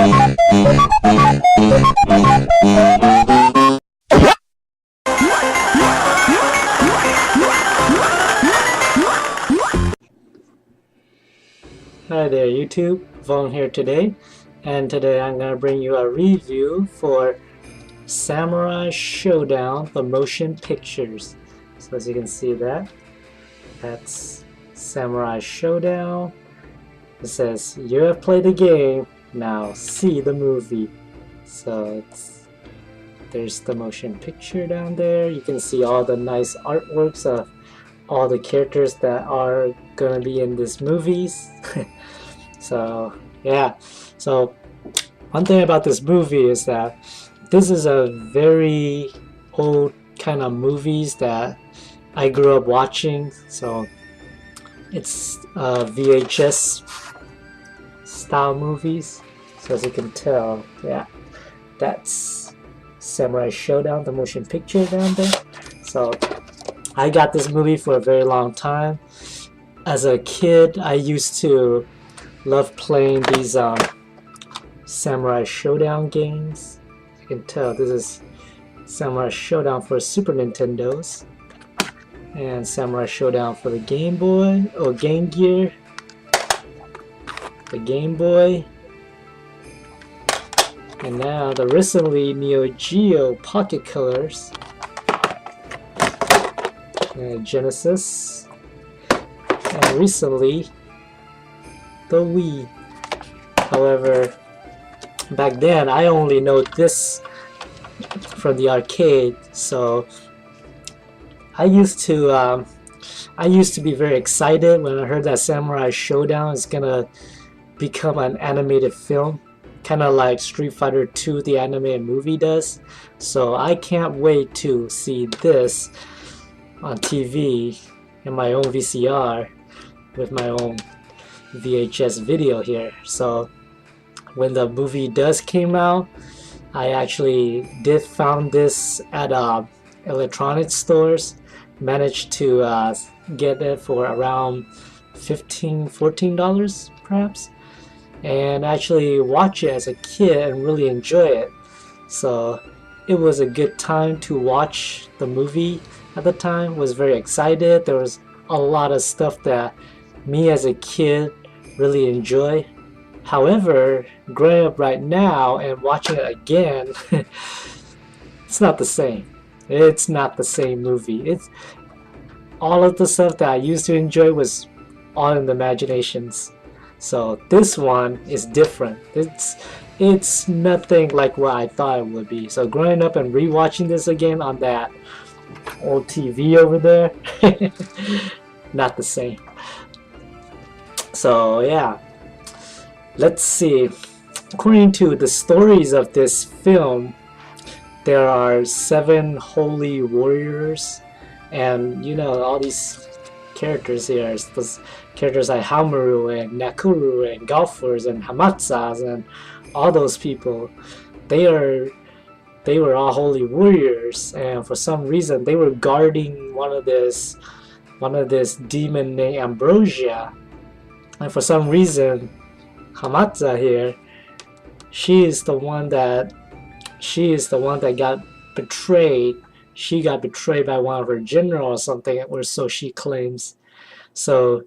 Hi there YouTube, Voan here today, and today I'm going to bring you a review for Samurai Shodown, the motion pictures. So as you can see that's Samurai Shodown. It says, you have played the game, now see the movie. So there's the motion picture down there. You can see all the nice artworks of all the characters that are gonna be in this movies. So yeah, so one thing about this movie is that this is a very old kind of movies that I grew up watching. So it's VHS style movies. So as you can tell, yeah, that's Samurai Shodown, the motion picture down there. So I got this movie for a very long time. As a kid, I used to love playing these Samurai Shodown games. You can tell this is Samurai Shodown for Super Nintendos, and Samurai Shodown for the Game Boy or Game Gear, the Game Boy, and now the recently NeoGeo Pocket Colors, and Genesis, and recently the Wii. However, back then I only know this from the arcade, so I used to be very excited when I heard that Samurai Shodown is gonna become an animated film, kind of like Street Fighter 2 the animated movie does. So I can't wait to see this on TV in my own VCR with my own VHS video here. So when the movie does came out, I actually did found this at electronics stores, managed to get it for around $14 perhaps, and actually watch it as a kid and really enjoy it. So it was a good time to watch the movie at the time. Was very excited. There was a lot of stuff that me as a kid really enjoy. However, growing up right now and watching it again, it's not the same. It's not the same movie. It's all of the stuff that I used to enjoy was all in the imaginations. So this one is different. It's nothing like what I thought it would be. So growing up and rewatching this again on that old TV over there, not the same. So yeah, let's see. According to the stories of this film, there are 7 holy warriors, and you know all these characters here. Those characters like Hamaru and Nakuru and golfers and Hamatsas and all those people. They were all holy warriors, and for some reason they were guarding one of this demon named Ambrosia. And for some reason, Hamatsa here, she is the one that got betrayed. She got betrayed by one of her generals or something, or so she claims. So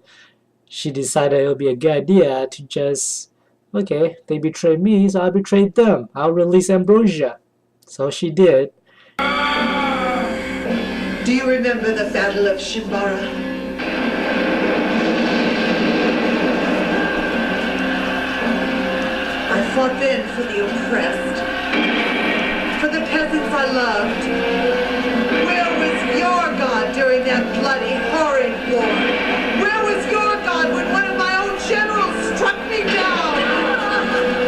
she decided it would be a good idea to just, okay, they betrayed me, so I'll betray them. I'll release Ambrosia. So she did. Do you remember the Battle of Shimbara? I fought then for the oppressed, for the peasants I loved. Where was your God during that bloody, horrid war? Where was your God when one of my own generals struck me down?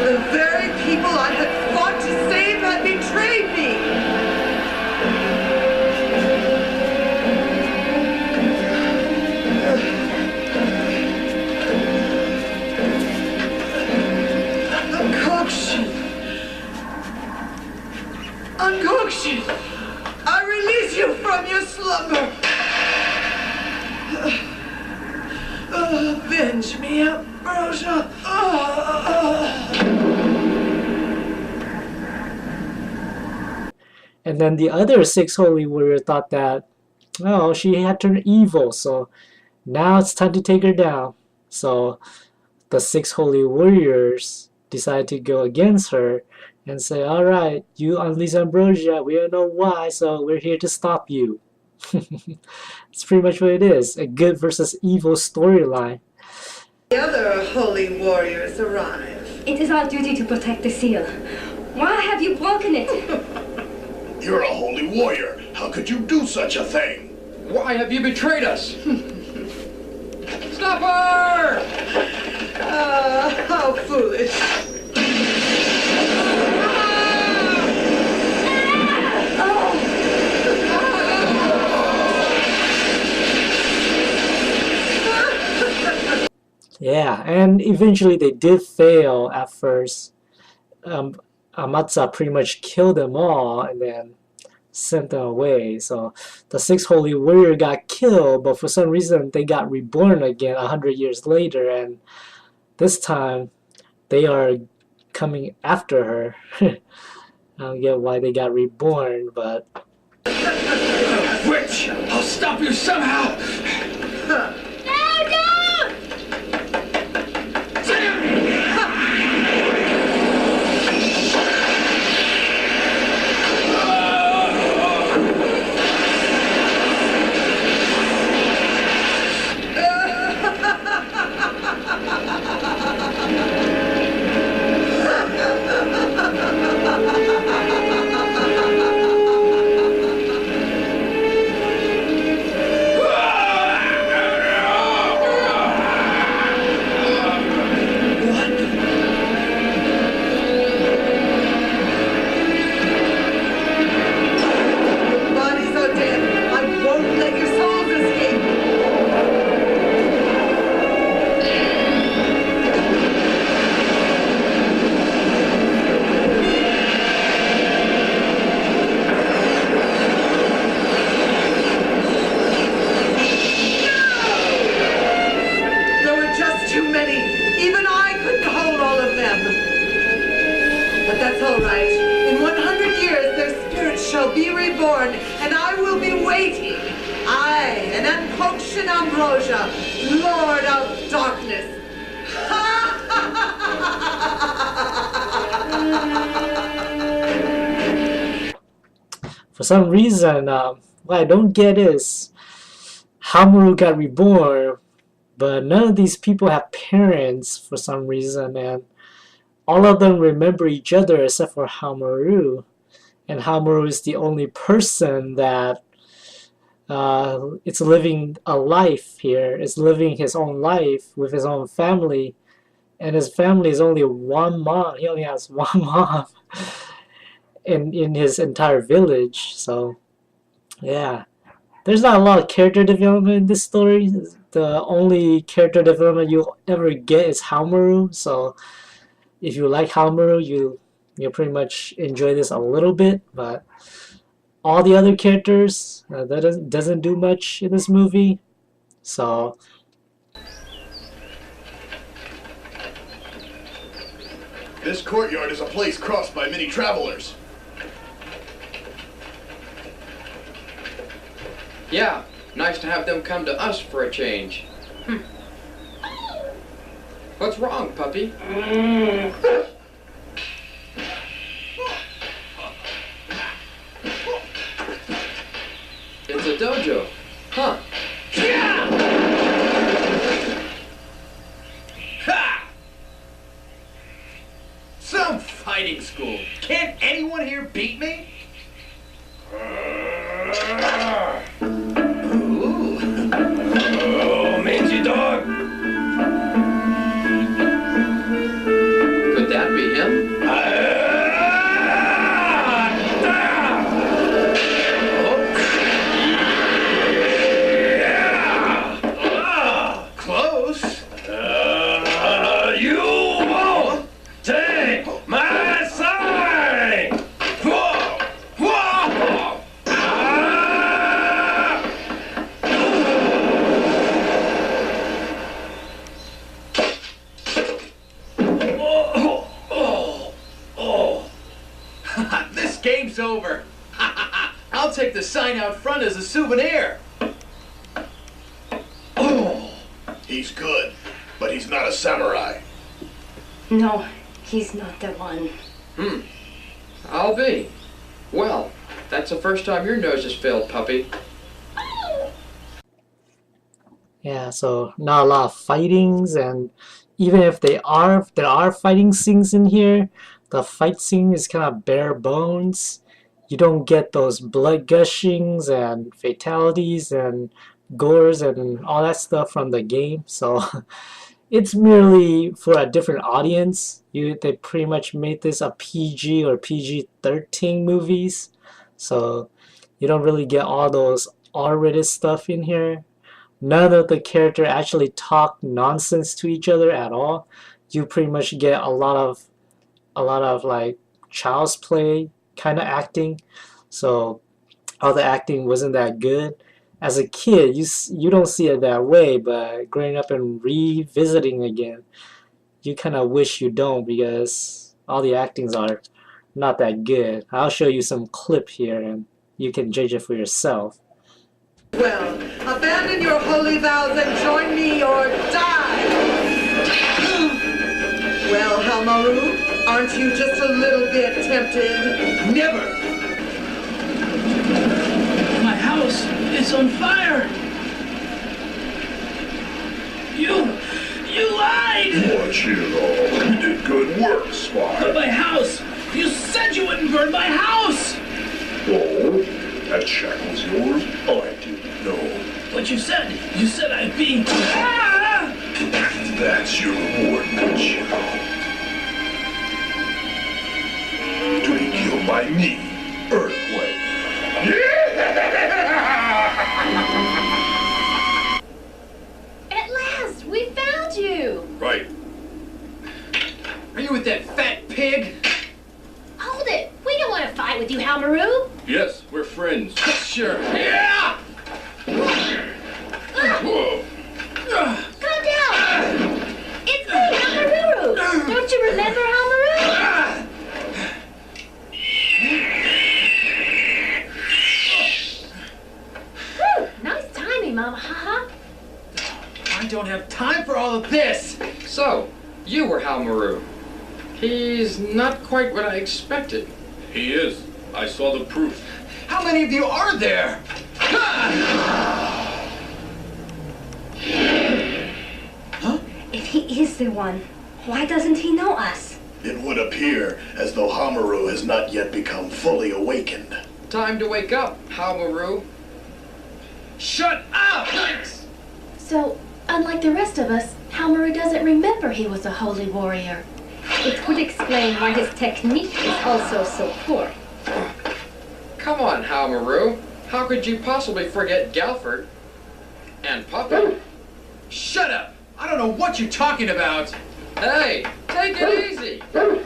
The very people I had fought to save had betrayed me. Uncoction! I release you from your slumber! Avenge me, Ambrosia! And then the other six holy warrior thought that, oh, she had turned evil, so now it's time to take her down. So the six holy warriors decide to go against her and say, all right, you unleash ambrosia, we don't know why, so we're here to stop you. It's pretty much what it is, a good versus evil storyline. The other holy warriors arrive. It is our duty to protect the seal. Why have you broken it? You're a holy warrior. How could you do such a thing? Why have you betrayed us? Stop her! How foolish. Yeah, and eventually they did fail at first. Amatsa pretty much killed them all and then sent them away. So the six holy warrior got killed, but for some reason they got reborn again 100 years later, and this time they are coming after her. I don't get why they got reborn, but... Witch! I'll stop you somehow! And I will be waiting. I, an unpotion ambrosia, Lord of Darkness. For some reason, what I don't get is Hamaru got reborn, but none of these people have parents for some reason, and all of them remember each other except for Hamaru. And Hamaru is the only person that it's living a life here. It's living his own life with his own family. And his family is only one mom. He only has one mom in his entire village. So, yeah. There's not a lot of character development in this story. The only character development you'll ever get is Haomaru. So, if you like Haomaru, you'll pretty much enjoy this a little bit. But all the other characters, that doesn't do much in this movie. So, this courtyard is a place crossed by many travelers. Yeah, nice to have them come to us for a change. What's wrong, puppy? It's a dojo. Huh. Ha! Some fighting school. Can't anyone here beat me? Ooh. Oh, mangy dog. Could that be him? Close. You won't take my side. Whoa! Whoa! Oh! This game's over. I'll take the sign out front as a souvenir. Oh, he's good, but he's not a samurai. No, he's not the one. I'll be. Well, that's the first time your nose has failed, puppy. Yeah, so not a lot of fightings, and even if there are fighting scenes in here, the fight scene is kind of bare bones. You don't get those blood gushings and fatalities and gores and all that stuff from the game, so it's merely for a different audience. They pretty much made this a PG or PG-13 movies, so you don't really get all those R-rated stuff in here. None of the characters actually talk nonsense to each other at all. You pretty much get a lot of like child's play kind of acting. So all the acting wasn't that good. As a kid, you don't see it that way, but growing up and revisiting again, you kind of wish you don't, because all the actings are not that good. I'll show you some clip here and you can judge it for yourself. Well, abandon your holy vows and join me or die! Well, Halmaru, aren't you just a little bit tempted? Never! My house is on fire! You lied! Watch it all. You did good work, But spy. my house! You said you wouldn't burn my house! Oh, that shack was yours? Oh, I didn't know. But you said I'd be... Ah! That's your reward, bitch. To be killed by me, Earthquake. At last, we found you! Right. Are you with that fat pig? Hold it! We don't want to fight with you, Halmaru! Yes, we're friends. Sure. Yeah! Whoa. Calm down! It's me, Halmaru! Don't you remember Halmaru? Whew, nice timing, Mama, haha. I don't have time for all of this! So, you were Halmaru. He's not quite what I expected. He is. I saw the proof. How many of you are there? If he is the one, why doesn't he know us? It would appear as though Hamaru has not yet become fully awakened. Time to wake up, Halmaru. Shut up! So, unlike the rest of us, Halmaru doesn't remember he was a holy warrior. It would explain why his technique is also so poor. Come on, Halmaru. How could you possibly forget Galford and Puppy? Shut up! I don't know what you're talking about! Hey, take it easy. Come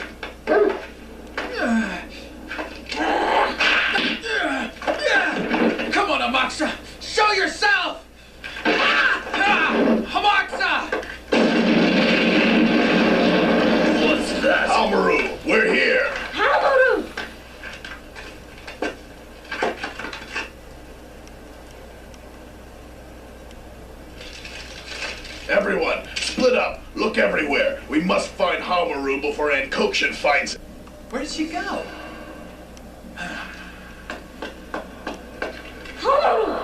on, Amaxa! Show yourself! Amaxa! What's that? Hamaru, we're here. Halmaru! Everyone, split up. Look everywhere. We must find Hamaru before Ankokshin finds him. Where did she go? Halmaru!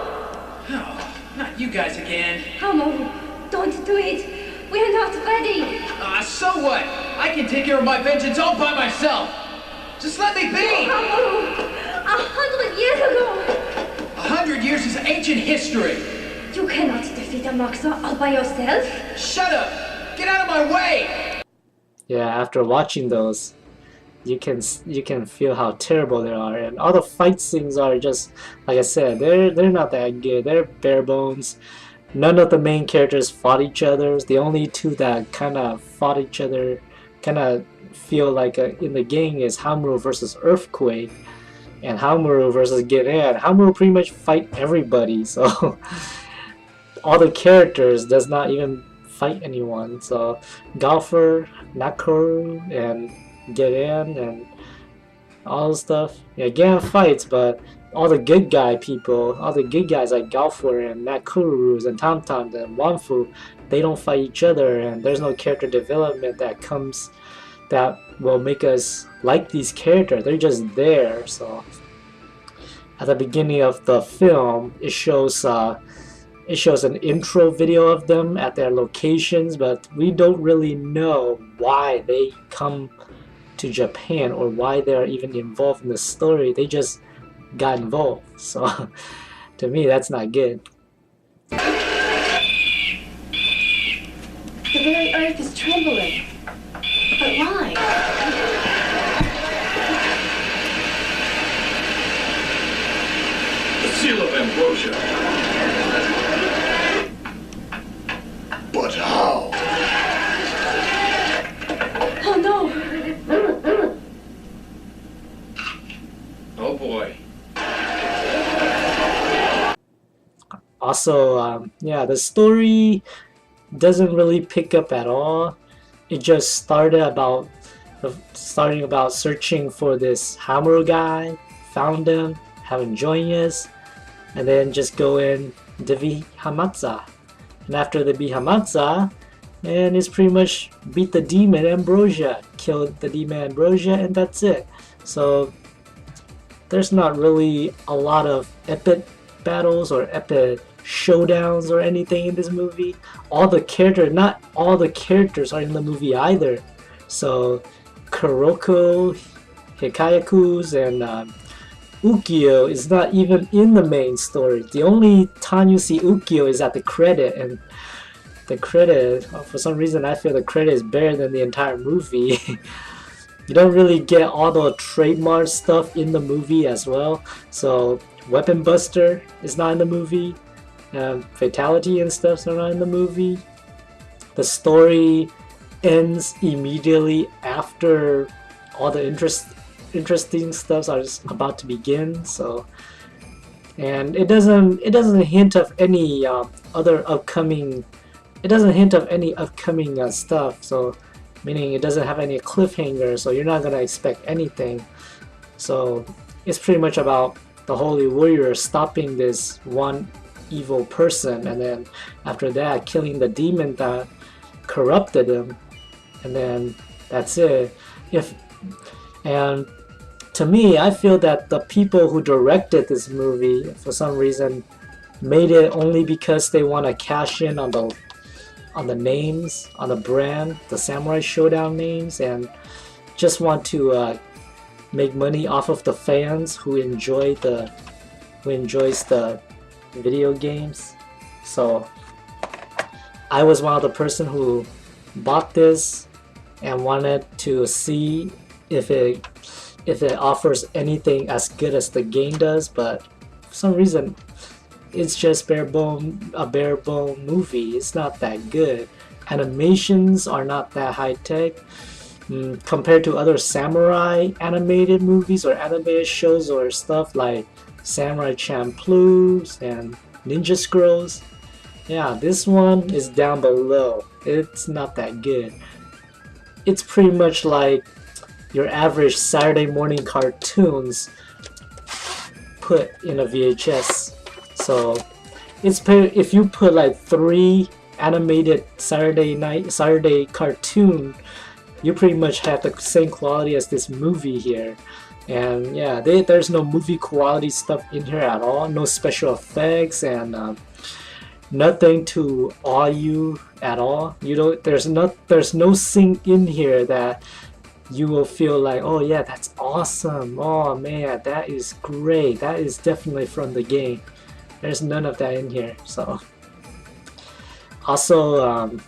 Oh, not you guys again. Halmaru, don't do it! We're not ready! So what? I can take care of my vengeance all by myself. Just let me be! Halmaru! 100 years ago! 100 years is ancient history. You cannot defeat Amaxa all by yourself. Shut up! Get out of my way! Yeah, after watching those, you can feel how terrible they are, and all the fight scenes are just, like I said, they're not that good. They're bare bones. None of the main characters fought each other. The only two that kind of fought each other, kind of feel like in the game, is Hamaru versus Earthquake, and Hamaru versus Giran. Hamaru pretty much fight everybody, so all the characters does not even fight anyone. So Golfer, Nakuru, and Giran, and all the stuff. Yeah, Giran fights, but all the good guy people, all the good guys like Galfor and Nakurus and Tamtam and Wanfu, they don't fight each other, and there's no character development that will make us like these characters. They're just there. So at the beginning of the film, it shows an intro video of them at their locations, but we don't really know why they come to Japan or why they're even involved in the story. They just got involved. So to me, that's not good. The very earth is trembling. But why? The seal of ambrosia. But how? Oh no! Oh boy. Also, yeah, the story doesn't really pick up at all. It just starting about searching for this Hamaru guy, found him, having joyous, and then just go in the Vihamatsa. And after the Vihamatsa, and it's pretty much beat the demon Ambrosia, killed the demon Ambrosia, and that's it. So there's not really a lot of epic battles or epic showdowns or anything in this movie. Not all the characters are in the movie either. So Kuroko, Hikayaku's, and Ukyo is not even in the main story. The only time you see Ukyo is at the credit, and the credit, for some reason I feel the credit is better than the entire movie. You don't really get all the trademark stuff in the movie as well. So Weapon Buster is not in the movie. Fatality and stuff are not in the movie. The story ends immediately after all the interesting stuff are just about to begin. So, and it doesn't hint of any other upcoming. It doesn't hint of any upcoming stuff. So, meaning it doesn't have any cliffhanger. So you're not gonna expect anything. So it's pretty much about the Holy Warrior stopping this one evil person, and then after that killing the demon that corrupted him, and then that's it. And to me, I feel that the people who directed this movie, for some reason, made it only because they want to cash in on the names, on the brand, the Samurai Shodown names, and just want to make money off of the fans who enjoys the video games. So I was one of the person who bought this and wanted to see if it offers anything as good as the game does, but for some reason it's just a bare bone movie. It's not that good. Animations are not that high tech compared to other samurai animated movies or animated shows or stuff like Samurai Champloo and Ninja Scrolls. Yeah, this one is down below. It's not that good. It's pretty much like your average Saturday morning cartoons put in a VHS. So if you put like 3 animated Saturday cartoon, you pretty much have the same quality as this movie here. And yeah, there's no movie quality stuff in here at all. No special effects and nothing to awe you at all. There's no scene in here that you will feel like, oh yeah, that's awesome. Oh man, that is great. That is definitely from the game. There's none of that in here. So also,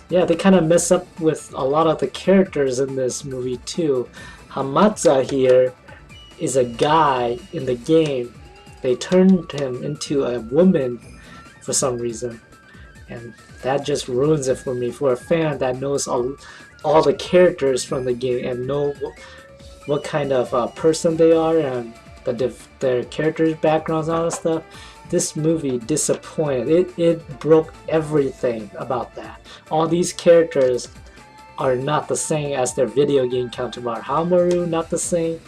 yeah, they kind of mess up with a lot of the characters in this movie too. Hamatsa here is a guy in the game. They turned him into a woman for some reason, and that just ruins it for me. For a fan that knows all the characters from the game and know what kind of person they are and their characters' backgrounds and all that stuff, this movie disappointed. It broke everything about that. All these characters are not the same as their video game counterpart. Hamaru, not the same.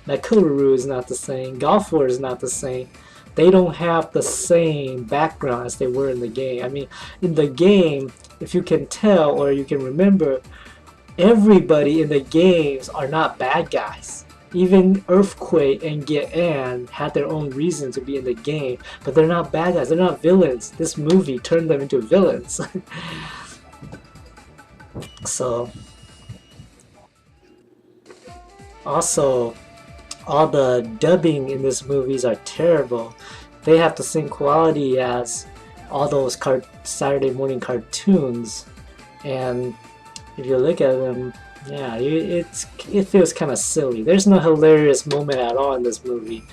Nakoruru is not the same. Galfor is not the same. They don't have the same background as they were in the game. I mean, in the game, if you can tell or you can remember, everybody in the games are not bad guys. Even Earthquake and Gean had their own reason to be in the game, but they're not bad guys, they're not villains. This movie turned them into villains. So, also, all the dubbing in these movies are terrible. They have the same quality as all those Saturday morning cartoons, and if you look at them, yeah, it feels kind of silly. There's no hilarious moment at all in this movie.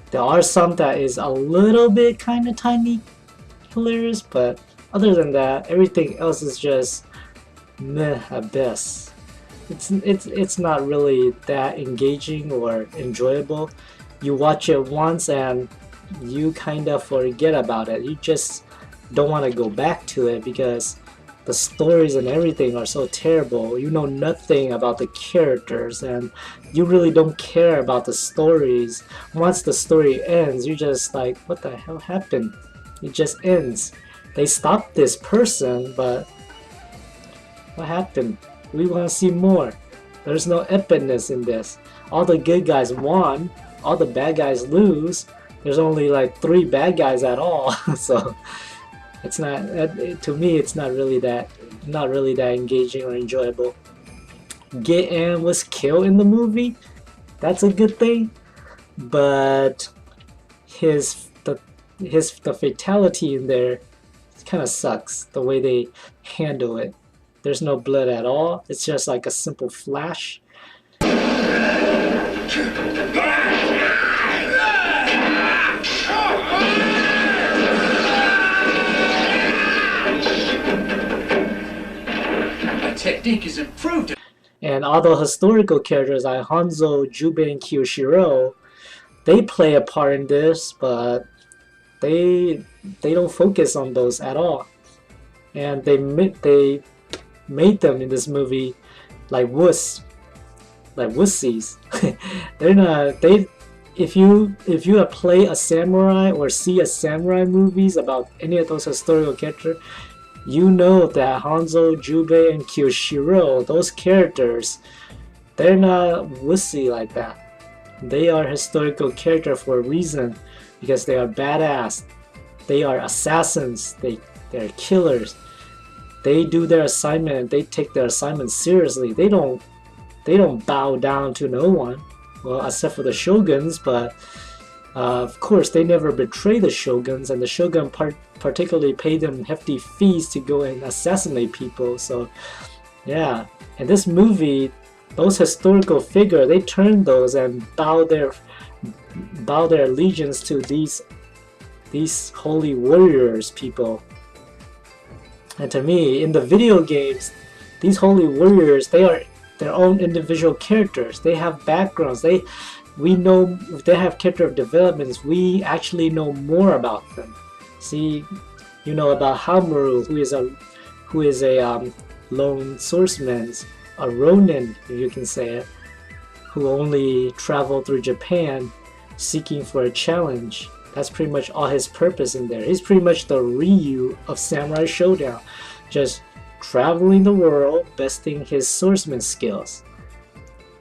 There are some that is a little bit kind of tiny hilarious, but other than that, everything else is just meh at best. It's not really that engaging or enjoyable. You watch it once and you kind of forget about it. You just don't want to go back to it because the stories and everything are so terrible. You know nothing about the characters and you really don't care about the stories. Once the story ends, you're just like, what the hell happened? It just ends. They stopped this person, but what happened? We want to see more. There's no epicness in this. All the good guys won, all the bad guys lose. There's only like 3 bad guys at all. So it's not, to me, it's not really that engaging or enjoyable. Gean was killed in the movie. That's a good thing, but the fatality in there kind of sucks. The way they handle it. There's no blood at all. It's just like a simple flash. Technique is improved. And all the historical characters like Hanzo, Jubei, and Kyoshiro, they play a part in this, but they don't focus on those at all. And they made them in this movie like wussies. They're not. If you play a samurai or see a samurai movies about any of those historical characters, you know that Hanzo, Jubei, and Kyoshiro, those characters, they're not wussy like that. They are historical characters for a reason, because they are badass. They are assassins. They're killers. They do their assignment. They take their assignment seriously. They don't bow down to no one. Well, except for the shoguns, but of course they never betray the shoguns, and the shogun particularly paid them hefty fees to go and assassinate people. So yeah, in this movie, those historical figures, they turn those and bow their allegiance to these holy warriors people. And to me, in the video games, these holy warriors, they are their own individual characters. They have backgrounds. We know if they have character developments, we actually know more about them. See, you know about Haomaru, who is a lone swordsman, a ronin, if you can say it, who only traveled through Japan seeking for a challenge. That's pretty much all his purpose in there. He's pretty much the Ryu of Samurai Shodown, just traveling the world, besting his swordsman skills.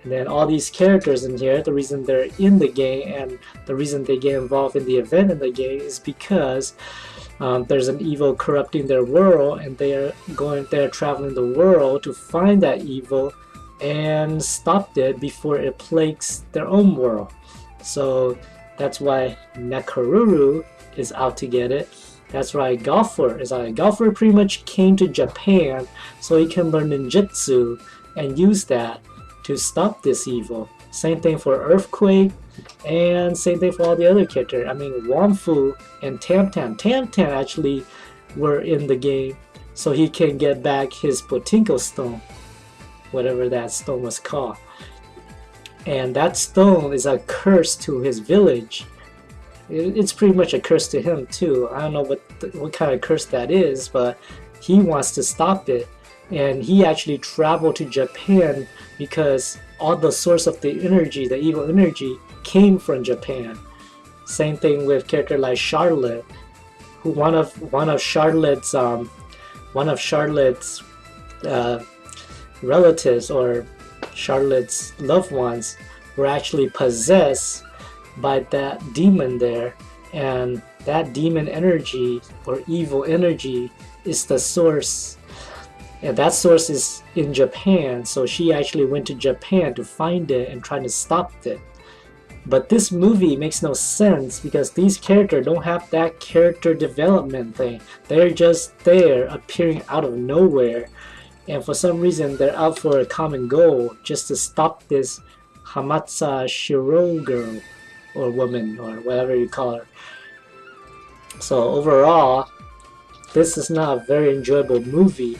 And then all these characters in here, the reason they're in the game and the reason they get involved in the event in the game is because there's an evil corrupting their world, and they're traveling the world to find that evil and stop it before it plagues their own world. So that's why Nakoruru is out to get it. That's why Galfor is out. Galfor pretty much came to Japan so he can learn ninjutsu and use that to stop this evil. Same thing for Earthquake, and same thing for all the other characters. I mean, Wamfu and Tam actually were in the game so he can get back his Potinko stone, whatever that stone was called. And that stone is a curse to his village. It's pretty much a curse to him too. I don't know what kind of curse that is, but he wants to stop it. and he actually traveled to Japan because all the source of the energy, the evil energy, came from Japan. Same thing with character like Charlotte, who one of Charlotte's relatives or Charlotte's loved ones were actually possessed by that demon there, and that demon energy or evil energy is the source, and that source is in Japan. So she actually went to Japan to find it and try to stop it. But this movie makes no sense because these characters don't have that character development thing. They're just there appearing out of nowhere, and for some reason they're out for a common goal, just to stop this Hamatsa Shiro girl or woman or whatever you call her. So overall, this is not a very enjoyable movie.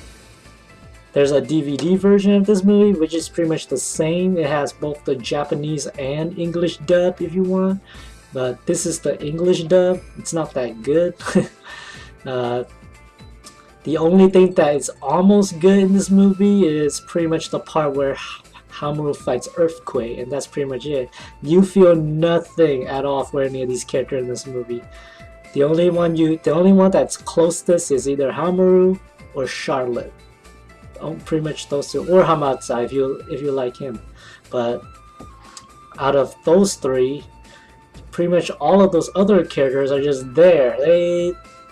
There's a DVD version of this movie which is pretty much the same. It has both the Japanese and English dub if you want, but this is the English dub. It's not that good. The only thing that is almost good in this movie is pretty much the part where Hamaru fights Earthquake, and that's pretty much it. You feel nothing at all for any of these characters in this movie. The only one that's closest is either Hamaru or Charlotte. Pretty much those two, or Hamatsa if you like him. But out of those three, pretty much all of those other characters are just there.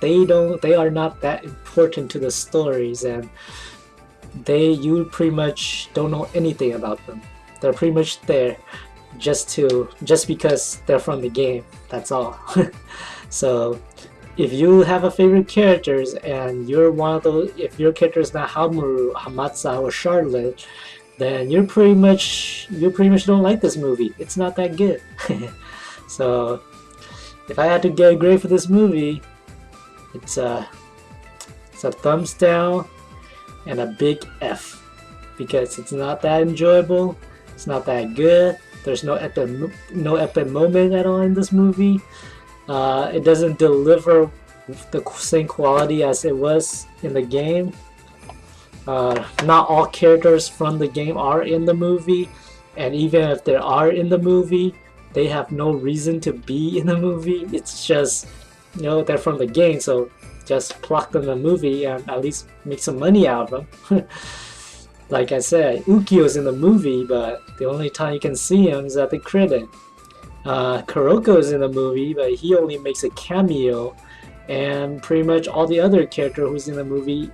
They are not that important to the stories, and you pretty much don't know anything about them. They're pretty much there just because they're from the game. That's all. So if you have a favorite characters and you're one of those, if your character is not Hamaru, Hamatsa, or Charlotte, then you pretty much don't like this movie. It's not that good. So if I had to get a grade for this movie, it's a thumbs down and a big F, because it's not that enjoyable. It's not that good. There's no epic moment at all in this movie. It doesn't deliver the same quality as it was in the game. Not all characters from the game are in the movie, and even if they are in the movie, they have no reason to be in the movie. It's just, they're from the game, so just plug them in the movie and at least make some money out of them. Like I said, Ukio's in the movie, but the only time you can see him is at the credit. Kuroko is in the movie, but he only makes a cameo, and pretty much all the other characters who's in the movie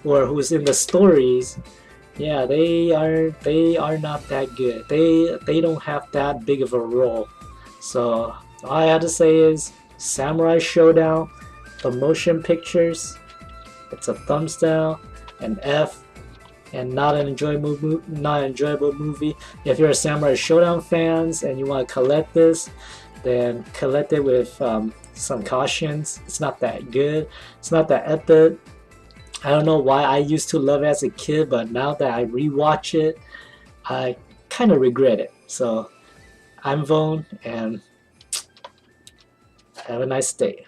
or who's in the stories, yeah, they are not that good. They don't have that big of a role. So all I have to say is Samurai Shodown, the motion pictures, it's a thumbs down, an F, and not an enjoyable movie. If you're a Samurai Shodown fans and you want to collect this, then collect it with some cautions. It's not that good. It's not that epic. I don't know why I used to love it as a kid, but now that I rewatch it, I kind of regret it. So I'm Voan, and have a nice day.